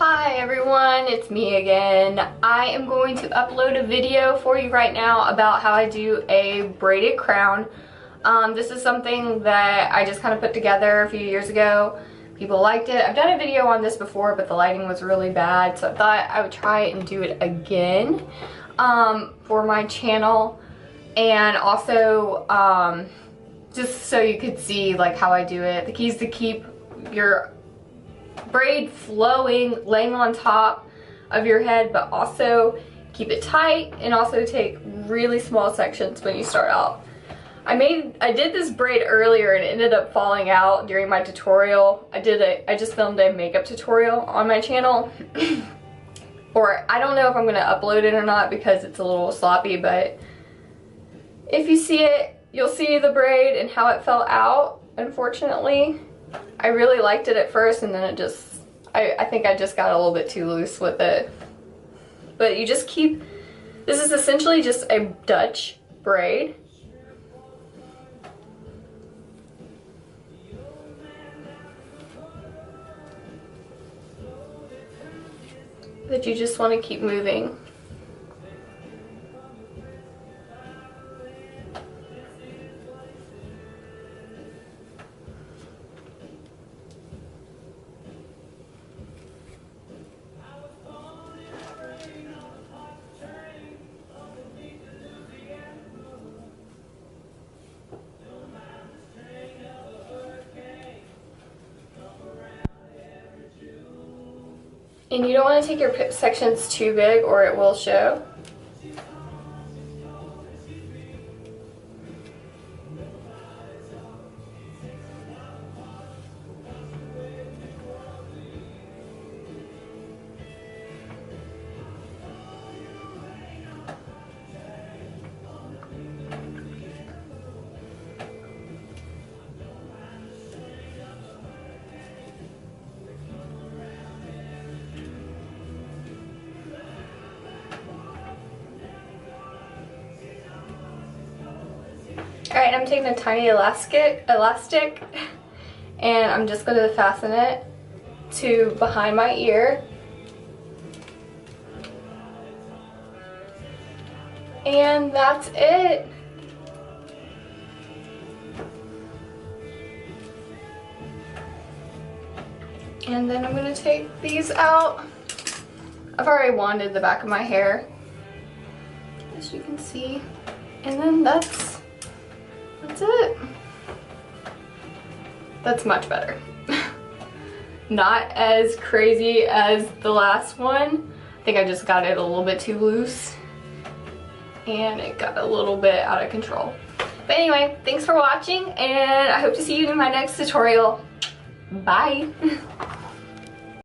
Hi everyone, it's me again. I am going to upload a video for you right now about how I do a braided crown. This is something that I just kind of put together a few years ago. People liked it. I've done a video on this before, but the lighting was really bad, so I thought I would try it and do it again for my channel, and also just so you could see like how I do it. The key is to keep your braid flowing, laying on top of your head, but also keep it tight, and also take really small sections when you start out. I did this braid earlier and it ended up falling out during my tutorial. I just filmed a makeup tutorial on my channel. Or I don't know if I'm gonna upload it or not because it's a little sloppy, but if you see it, you'll see the braid and how it fell out, unfortunately. I really liked it at first, and then it just, I think I just got a little bit too loose with it. But you just keep, this is essentially just a Dutch braid. That you just want to keep moving. And you don't want to take your sections too big or it will show. Alright, I'm taking a tiny elastic and I'm just going to fasten it to behind my ear. And that's it. And then I'm going to take these out. I've already wanded the back of my hair, as you can see. And then that's it. That's much better. Not as crazy as the last one. I think I just got it a little bit too loose and it got a little bit out of control. But anyway, thanks for watching, and I hope to see you in my next tutorial. Bye.